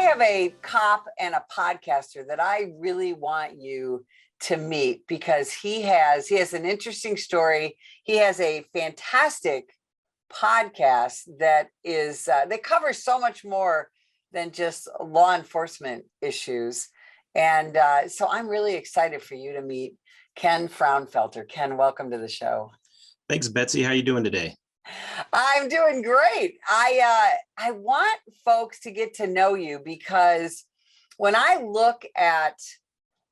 have a cop and a podcaster that I really want you to meet because he has an interesting story. He has a fantastic podcast that covers so much more than just law enforcement issues. And so I'm really excited for you to meet Ken Frownfelter. Ken, welcome to the show. Thanks, Betsy. How are you doing today? I'm doing great. I want folks to get to know you because when I look at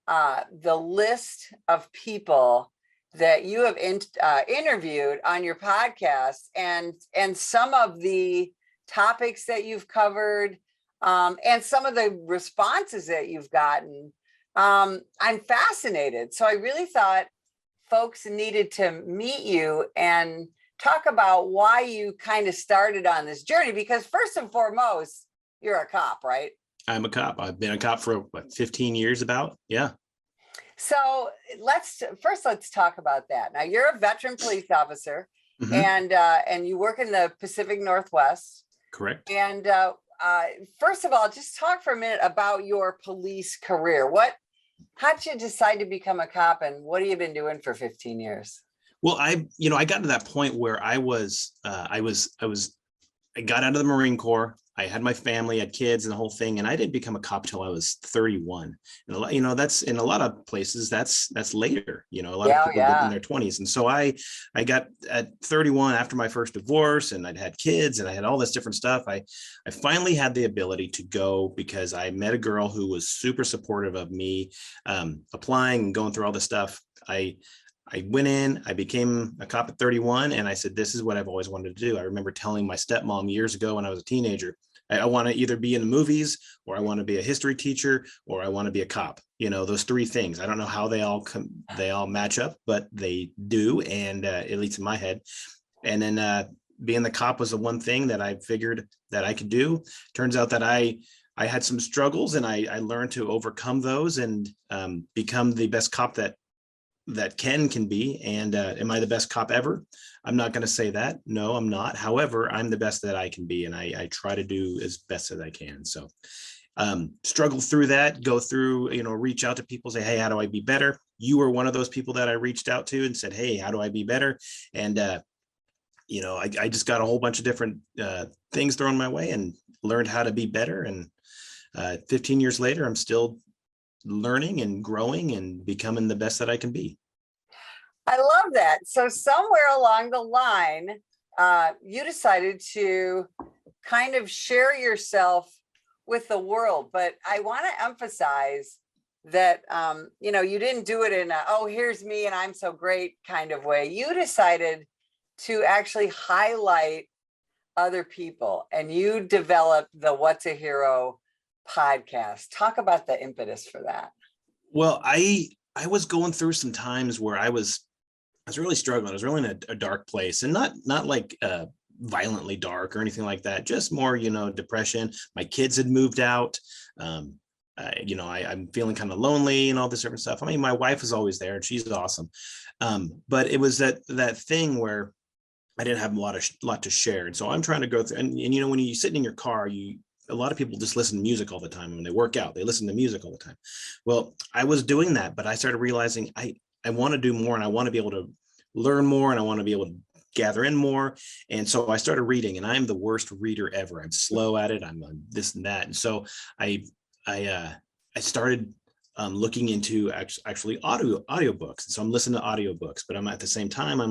the list of people that you have interviewed on your podcast and some of the topics that you've covered and some of the responses that you've gotten, I'm fascinated. So I really thought folks needed to meet you and talk about why you kind of started on this journey, because first and foremost, you're a cop, right? I'm a cop. I've been a cop for 15 years about. Yeah. So let's talk about that. Now you're a veteran police officer, Mm-hmm. and you work in the Pacific Northwest. Correct. And first of all, just talk for a minute about your police career. How'd you decide to become a cop, and what have you been doing for 15 years? Well, I got to that point where I got out of the Marine Corps. I had my family, had kids and the whole thing. And I didn't become a cop till I was 31. And that's in a lot of places, that's later, a lot of people in their 20s. And so I got at 31 after my first divorce, and I'd had kids and I had all this different stuff. I finally had the ability to go because I met a girl who was super supportive of me applying and going through all this stuff. I went in, I became a cop at 31, and I said, this is what I've always wanted to do. I remember telling my stepmom years ago when I was a teenager, I want to either be in the movies, or I want to be a history teacher, or I want to be a cop. Those three things. I don't know how they all match up, but they do. And at least in my head. And then being the cop was the one thing that I figured that I could do. Turns out that I had some struggles, and I learned to overcome those and become the best cop that Ken can be. And am I the best cop ever? I'm not going to say that. No, I'm not. However, I'm the best that I can be, and I try to do as best as I can. So struggle through that, go through, reach out to people, say, hey, how do I be better? You were one of those people that I reached out to and said, hey, how do I be better? And, I just got a whole bunch of different things thrown my way and learned how to be better. And 15 years later, I'm still learning and growing and becoming the best that I can be. I love that. So somewhere along the line, you decided to kind of share yourself with the world. But I want to emphasize that, you didn't do it in here's me and I'm so great kind of way. You decided to actually highlight other people, and you developed the What's a Hero podcast. Talk about the impetus for that. Well, I was going through some times where I was really struggling. I was really in a dark place, and not like violently dark or anything like that. Just more, depression. My kids had moved out. I'm feeling kind of lonely and all this different stuff. I mean, my wife is always there and she's awesome. But it was that thing where I didn't have a lot to share. And so I'm trying to go through, and when you're sitting in your car, a lot of people just listen to music all the time. When they work out, they listen to music all the time. Well, I was doing that, but I started realizing I want to do more, and I want to be able to learn more, and I want to be able to gather in more. And so I started reading, and I'm the worst reader ever. I'm slow at it. I'm this and that. And so I started looking into actually audiobooks. And so I'm listening to audiobooks, but I'm at the same time,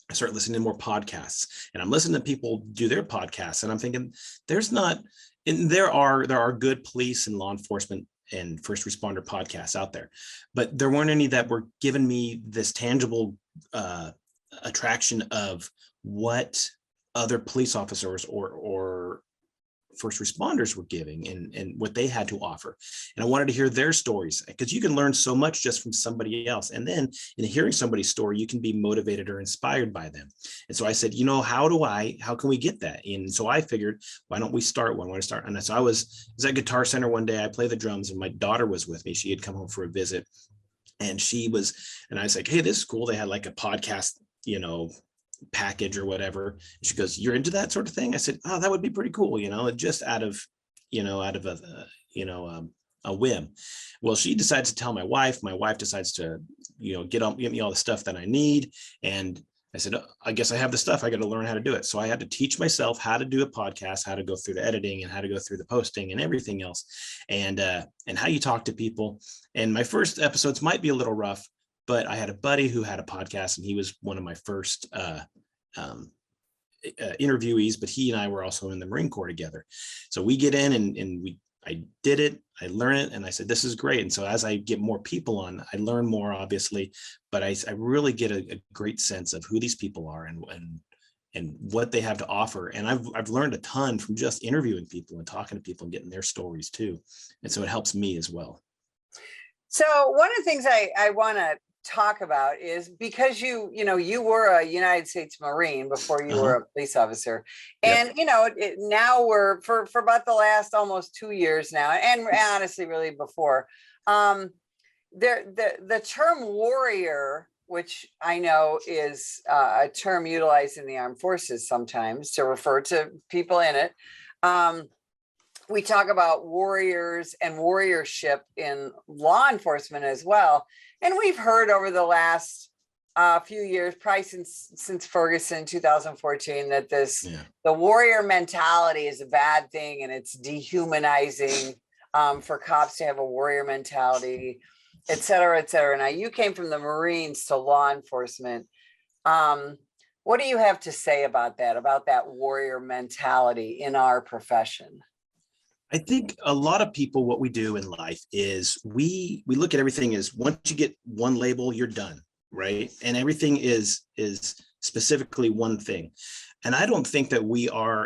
I started listening to more podcasts, and I'm listening to people do their podcasts. And I'm thinking there are good police and law enforcement and first responder podcasts out there, but there weren't any that were giving me this tangible attraction of what other police officers or first responders were giving and what they had to offer. And I wanted to hear their stories, because you can learn so much just from somebody else. And then in hearing somebody's story, you can be motivated or inspired by them. And so I said, how can we get that? And so I figured, why don't we start one? Why start? And so I was at Guitar Center one day, I play the drums, and my daughter was with me. She had come home for a visit, and I was like, hey, this is cool. They had like a podcast, package or whatever. She goes, you're into that sort of thing? I said, oh, that would be pretty cool, just out of out of a whim. Well, she decides to tell my wife. My wife decides to, get me all the stuff that I need. And I said, I guess I have the stuff. I got to learn how to do it. So I had to teach myself how to do a podcast, how to go through the editing and how to go through the posting and everything else. And how you talk to people. And my first episodes might be a little rough, but I had a buddy who had a podcast and he was one of my first interviewees, but he and I were also in the Marine Corps together. So we get in and I did it, I learned it, and I said, this is great. And so as I get more people on, I learn more, obviously, but I really get a great sense of who these people are and what they have to offer. And I've learned a ton from just interviewing people and talking to people and getting their stories too. And so it helps me as well. So one of the things I want to talk about is because you were a United States Marine before you were a police officer, and now we're for about the last almost 2 years now, and honestly really before, the term warrior, which I know is a term utilized in the armed forces sometimes to refer to people in it. We talk about warriors and warriorship in law enforcement as well. And we've heard over the last few years, probably since Ferguson 2014, that the warrior mentality is a bad thing and it's dehumanizing for cops to have a warrior mentality, et cetera, et cetera. Now, you came from the Marines to law enforcement. What do you have to say about that warrior mentality in our profession? I think a lot of people, what we do in life is we look at everything as once you get one label, you're done, right? And everything is specifically one thing. And I don't think that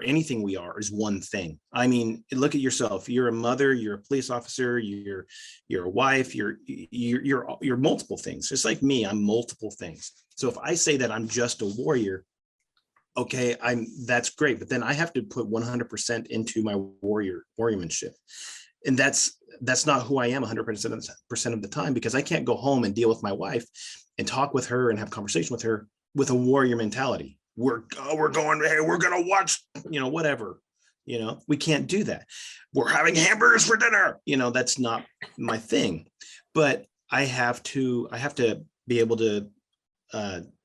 anything we are is one thing. I mean, look at yourself. You're a mother, you're a police officer, you're a wife, you're multiple things. Just like me, I'm multiple things. So if I say that I'm just a warrior, okay, that's great, but then I have to put 100% into my warriormanship, and that's not who I am 100% of the time, because I can't go home and deal with my wife and talk with her and have conversation with her with a warrior mentality. We're going, hey, we're gonna watch, whatever, we can't do that. We're having hamburgers for dinner, that's not my thing. But I have to be able to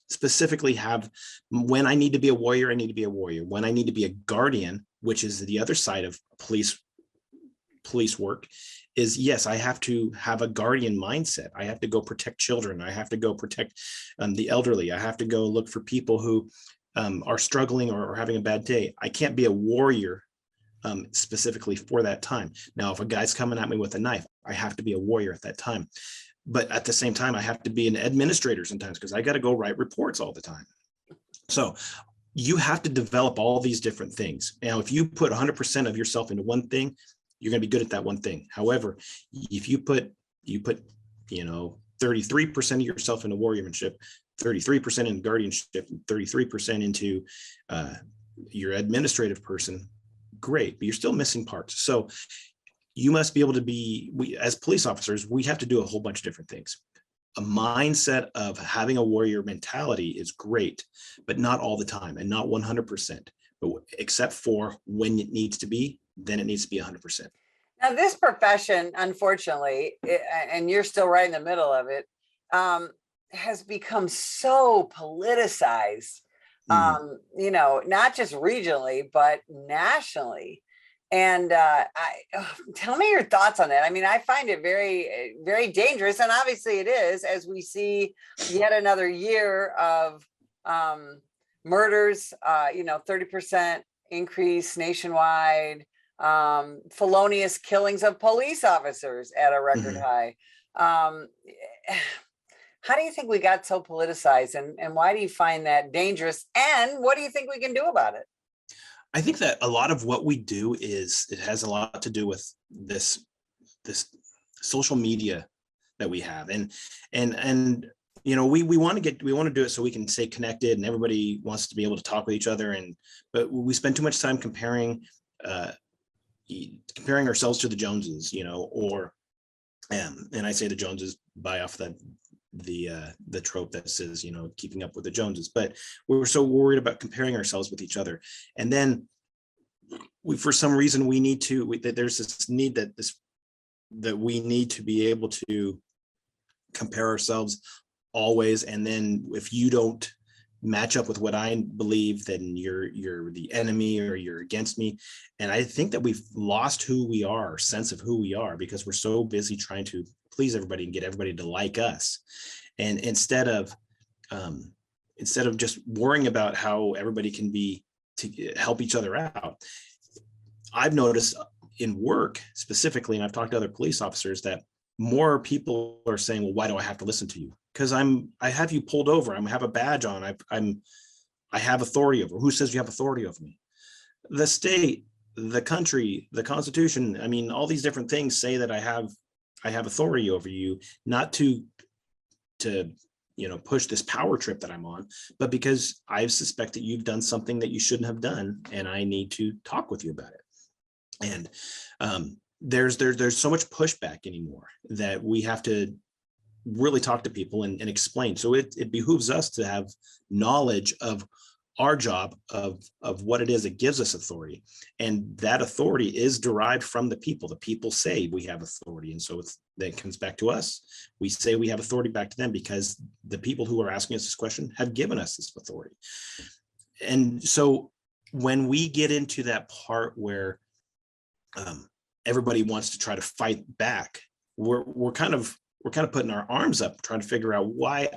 specifically have, when I need to be a warrior, I need to be a warrior. When I need to be a guardian, which is the other side of police work, is yes, I have to have a guardian mindset. I have to go protect children. I have to go protect the elderly. I have to go look for people who are struggling or having a bad day. I can't be a warrior specifically for that time. Now, if a guy's coming at me with a knife, I have to be a warrior at that time. But at the same time, I have to be an administrator sometimes because I got to go write reports all the time. So you have to develop all these different things. Now, if you put 100% of yourself into one thing, you're going to be good at that one thing. However, if you put 33% of yourself into warriormanship, 33% in guardianship, 33% into your administrative person, great, but you're still missing parts. So you must be able to we as police officers, we have to do a whole bunch of different things. A mindset of having a warrior mentality is great, but not all the time and not 100%, but except for when it needs to be, then it needs to be 100%. Now, this profession, unfortunately, and you're still right in the middle of it, has become so politicized, not just regionally, but nationally. And tell me your thoughts on that. I mean, I find it very, very dangerous. And obviously it is, as we see yet another year of murders, 30% increase nationwide, felonious killings of police officers at a record high. How do you think we got so politicized, and why do you find that dangerous? And what do you think we can do about it? I think that a lot of what we do it has a lot to do with this social media that we have, and we want to do it so we can stay connected, and everybody wants to be able to talk with each other, but we spend too much time comparing ourselves to the Joneses, and I say the Joneses by off the trope that says, keeping up with the Joneses, but we're so worried about comparing ourselves with each other. And then for some reason we need to, there's this need that we need to be able to compare ourselves always. And then if you don't match up with what I believe, then you're the enemy or you're against me. And I think that we've lost who we are, our sense of who we are, because we're so busy trying to please everybody and get everybody to like us. And instead of just worrying about how everybody can be to help each other out, I've noticed in work specifically, and I've talked to other police officers, that more people are saying, well, why do I have to listen to you? Because I have you pulled over. I have a badge on. I have authority over. Who says you have authority over me? The state, the country, the Constitution. I mean, all these different things say that I have authority over you, not to push this power trip that I'm on, but because I suspect that you've done something that you shouldn't have done, and I need to talk with you about it. And there's so much pushback anymore that we have to really talk to people and explain. So it behooves us to have knowledge of our job, of what it is that gives us authority. And that authority is derived from the people. The people say we have authority. And so that comes back to us. We say we have authority back to them because the people who are asking us this question have given us this authority. And so when we get into that part where everybody wants to try to fight back, we're kind of putting our arms up, trying to figure out why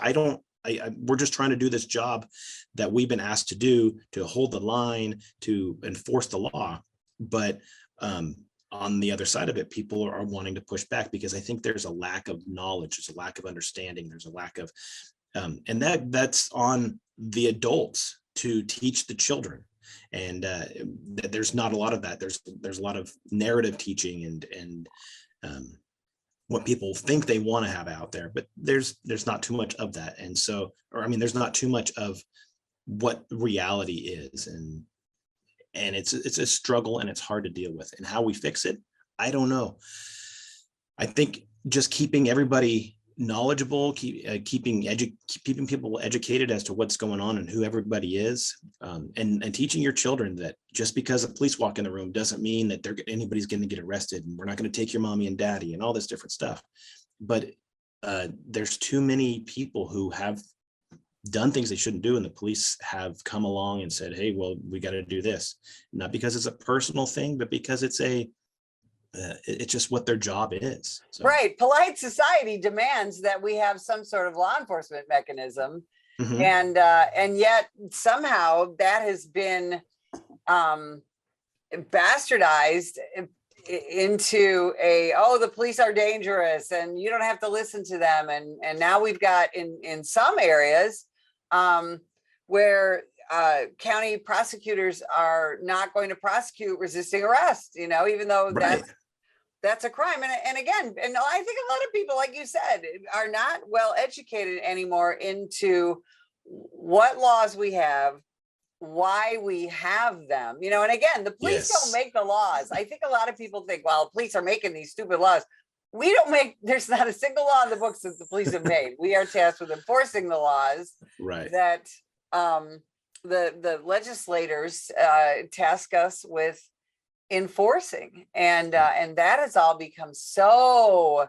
we're just trying to do this job that we've been asked to do, to hold the line, to enforce the law. But on the other side of it, people are wanting to push back because I think there's a lack of knowledge, there's a lack of understanding, there's a lack of, and that's on the adults to teach the children. And there's not a lot of that. There's a lot of narrative teaching and what people think they want to have out there, but there's not too much of that. And so, there's not too much of what reality is, and it's a struggle, and it's hard to deal with. And how we fix it, I don't know. I think just keeping everybody knowledgeable, keeping people educated as to what's going on and who everybody is, and teaching your children that just because a police walk in the room doesn't mean that anybody's going to get arrested, and we're not going to take your mommy and daddy and all this different stuff. But there's too many people who have done things they shouldn't do, and the police have come along and said, hey, well, we got to do this, not because it's a personal thing, but because it's just what their job is. So. Right. Polite society demands that we have some sort of law enforcement mechanism. Mm-hmm. And yet somehow that has been bastardized into the police are dangerous and you don't have to listen to them. And now we've got in some areas where county prosecutors are not going to prosecute resisting arrest, even though right. That's a crime. And again, and I think a lot of people, like you said, are not well educated anymore into what laws we have, why we have them, and again, the police don't make the laws. I think a lot of people think, well, police are making these stupid laws. There's not a single law in the books that the police have made. We are tasked with enforcing the laws right. that the legislators task us with enforcing, and that has all become so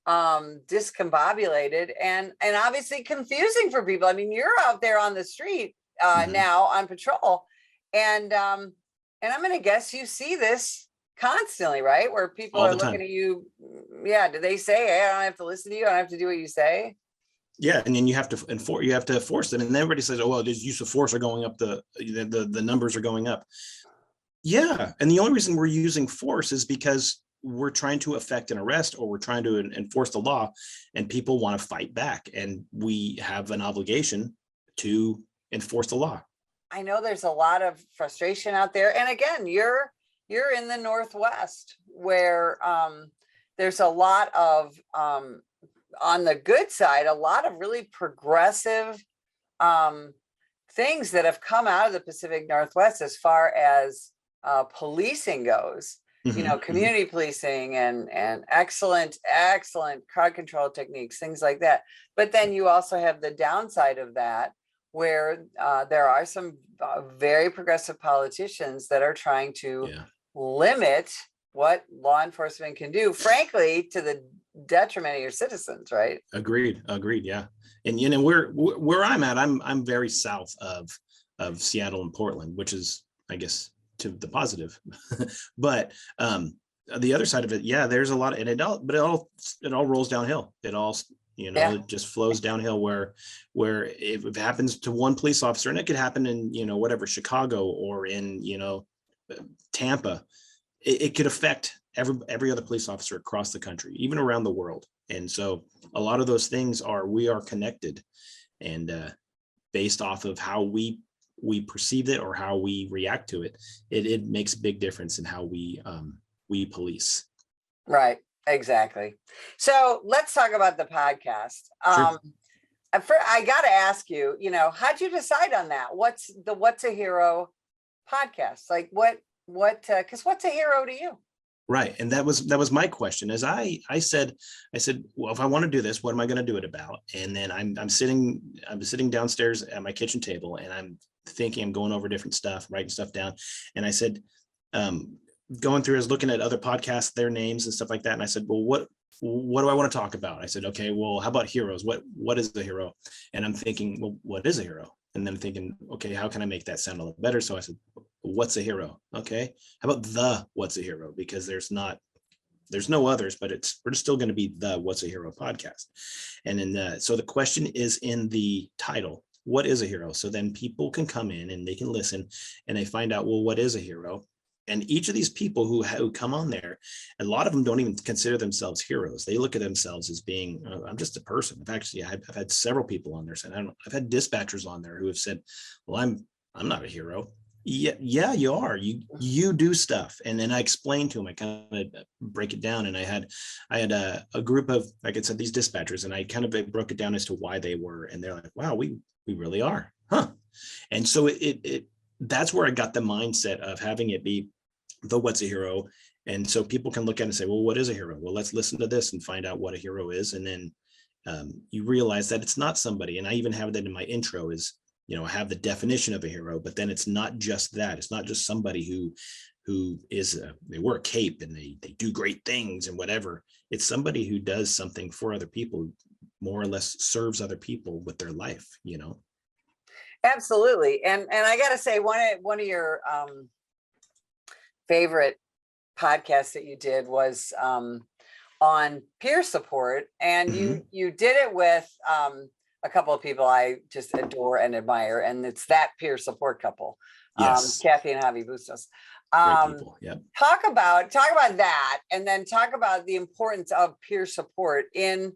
discombobulated and obviously confusing for people. You're out there on the street mm-hmm. now on patrol, and I'm going to guess you see this constantly, right? Where people are looking at you. Yeah, do they say, hey, I don't have to listen to you, I don't have to do what you say? Yeah, and then you have to force them, and everybody says, oh, well, the use of force are going up, the numbers are going up. Yeah, and the only reason we're using force is because we're trying to effect an arrest, or we're trying to enforce the law, and people want to fight back, and we have an obligation to enforce the law. I know there's a lot of frustration out there, and again, you're in the Northwest where there's a lot of on the good side, a lot of really progressive things that have come out of the Pacific Northwest as far as policing goes, mm-hmm. Community mm-hmm. policing and excellent crowd control techniques, things like that. But then you also have the downside of that, where there are some very progressive politicians that are trying to limit what law enforcement can do, frankly, to the detriment of your citizens, right? Agreed. Yeah. And where I'm at, I'm very south of Seattle and Portland, which is, I guess, to the positive. But the other side of it, there's a lot of, and it all rolls downhill. It all, it just flows downhill where if it happens to one police officer, and it could happen in, whatever, Chicago or in, Tampa, it could affect every other police officer across the country, even around the world. And so a lot of those things we are connected, and based off of how we perceive it or how we react to it, it makes a big difference in how we police. Right. Exactly. So let's talk about the podcast. Sure. I got to ask you, how'd you decide on that? What's the What's a Hero podcast? Like because what's a hero to you? Right. And that was my question. As I said, well, if I want to do this, what am I going to do it about? And then I'm sitting downstairs at my kitchen table, and I'm going over different stuff, writing stuff down. And I said, going through, I was looking at other podcasts, their names and stuff like that. And I said, well, what do I want to talk about? I said, okay, well, how about heroes? What is a hero? And I'm thinking, well, what is a hero? And then I'm thinking, okay, how can I make that sound a little better? So I said, what's a hero? Okay. How about what's a hero? Because there's no others, but we're still going to be the What's a Hero podcast. And then, so the question is in the title, what is a hero? So then people can come in and they can listen, and they find out, well, what is a hero? And each of these people who come on there, a lot of them don't even consider themselves heroes. They look at themselves as being, I'm just a person. I've had several people on there saying, I've had dispatchers on there who have said, well, I'm not a hero. Yeah, you are. You do stuff. And then I explained to them, I kind of break it down. And I had a group of, like I said, these dispatchers, and I kind of broke it down as to why they were. And they're like, wow, we really are. Huh. And so that's where I got the mindset of having it be the What's a Hero. And so people can look at it and say, well, what is a hero? Well, let's listen to this and find out what a hero is. And then you realize that it's not somebody. And I even have that in my intro is, I have the definition of a hero, but then it's not just that. It's not just somebody who is they wear a cape and they do great things and whatever. It's somebody who does something for other people, more or less serves other people with their life, Absolutely. And I got to say, one of your favorite podcasts that you did was on peer support, and you did it with a couple of people I just adore and admire, and it's that peer support couple, Kathy and Javi Bustos. Great people. Yep. Talk about that, and then talk about the importance of peer support in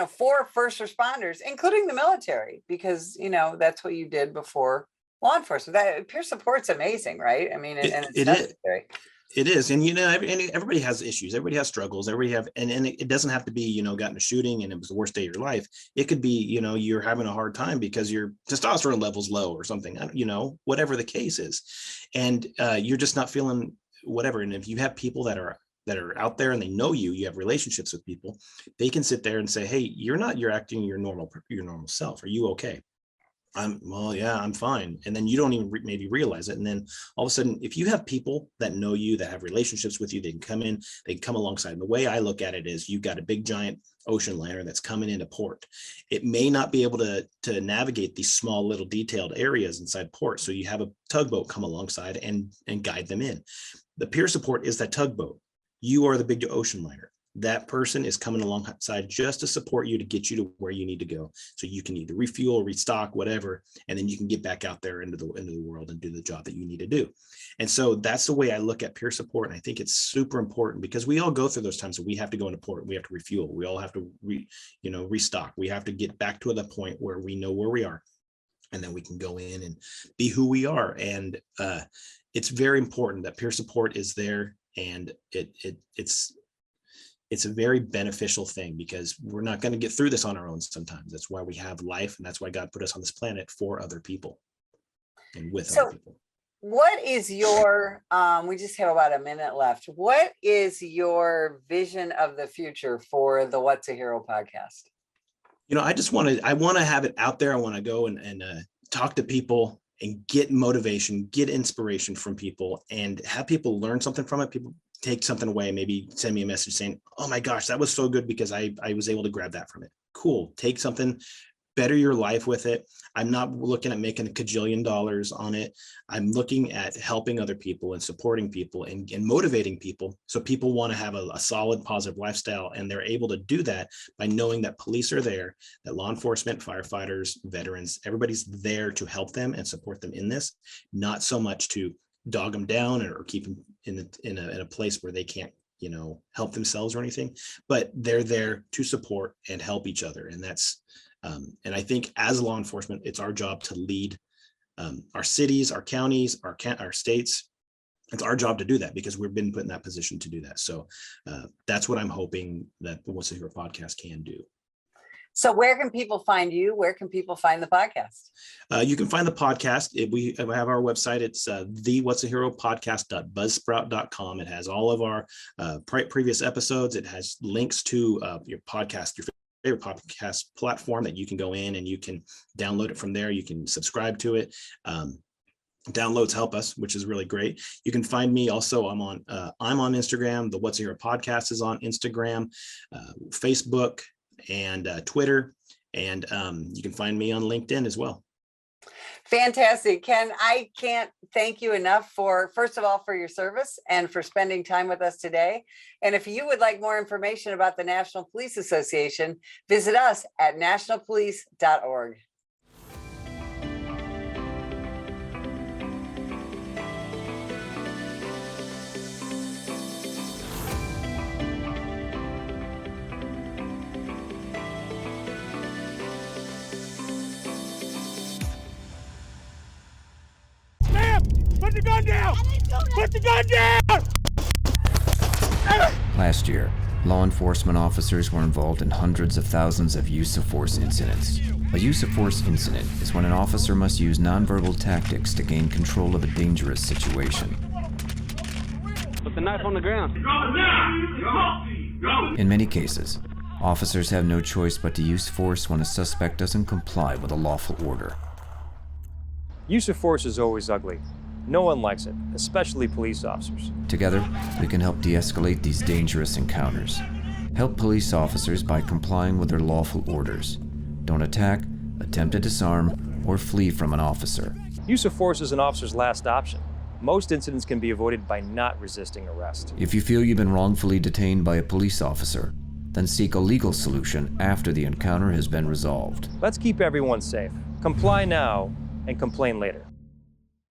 for first responders, including the military, because that's what you did before law enforcement. That peer support's amazing, right? I mean, and it's necessary. It is. And, everybody has issues. Everybody has struggles. Everybody have, and it doesn't have to be, got in a shooting and it was the worst day of your life. It could be, you're having a hard time because your testosterone level's low or something, whatever the case is. And you're just not feeling whatever. And if you have people that are out there and they know you have relationships with people, they can sit there and say, hey, you're acting your normal self. Are you okay? I'm fine. And then you don't even maybe realize it. And then all of a sudden, if you have people that know you, that have relationships with you, they can come in, they can come alongside. And the way I look at it is you've got a big giant ocean liner that's coming into port. It may not be able to navigate these small little detailed areas inside port. So you have a tugboat come alongside and guide them in. The peer support is that tugboat. You are the big ocean liner. That person is coming alongside just to support you, to get you to where you need to go. So you can either refuel, restock, whatever, and then you can get back out there into the world and do the job that you need to do. And so that's the way I look at peer support. And I think it's super important because we all go through those times that we have to go into port, we have to refuel, we all have to restock. We have to get back to the point where we know where we are, and then we can go in and be who we are. And it's very important that peer support is there, and it's a very beneficial thing because we're not going to get through this on our own sometimes. That's why we have life, and that's why God put us on this planet for other people and with other people. What is your, we just have about a minute left. What is your vision of the future for the What's a Hero podcast? I want to have it out there. I want to go and talk to people and get motivation, get inspiration from people, and have people learn something from it. People take something away, maybe send me a message saying, oh my gosh, that was so good because I was able to grab that from it. Cool. Take something, better your life with it. I'm not looking at making $1 kajillion on it. I'm looking at helping other people and supporting people and motivating people, so people want to have a solid, positive lifestyle. And they're able to do that by knowing that police are there, that law enforcement, firefighters, veterans, everybody's there to help them and support them in this, not so much to dog them down or keep them in a place where they can't, help themselves or anything, but they're there to support and help each other. And that's, and I think as law enforcement, it's our job to lead our cities, our counties, our states. It's our job to do that because we've been put in that position to do that. So that's what I'm hoping that the What's a Hero podcast can do. So where can people find you? Where can people find the podcast? You can find the podcast. We have our website. It's the What's a Hero podcast.buzzsprout.com. It has all of our previous episodes. It has links to your podcast, your favorite podcast platform that you can go in and you can download it from there. You can subscribe to it. Downloads help us, which is really great. You can find me also. I'm on Instagram. The What's a Hero podcast is on Instagram, Facebook, and Twitter, and you can find me on LinkedIn as well. Fantastic. Ken, I can't thank you enough first of all, for your service and for spending time with us today. And if you would like more information about the National Police Association, visit us at nationalpolice.org. Put the gun down! Put the gun down! Last year, law enforcement officers were involved in hundreds of thousands of use of force incidents. A use of force incident is when an officer must use nonverbal tactics to gain control of a dangerous situation. Put the knife on the ground. In many cases, officers have no choice but to use force when a suspect doesn't comply with a lawful order. Use of force is always ugly. No one likes it, especially police officers. Together, we can help de-escalate these dangerous encounters. Help police officers by complying with their lawful orders. Don't attack, attempt to disarm, or flee from an officer. Use of force is an officer's last option. Most incidents can be avoided by not resisting arrest. If you feel you've been wrongfully detained by a police officer, then seek a legal solution after the encounter has been resolved. Let's keep everyone safe. Comply now and complain later.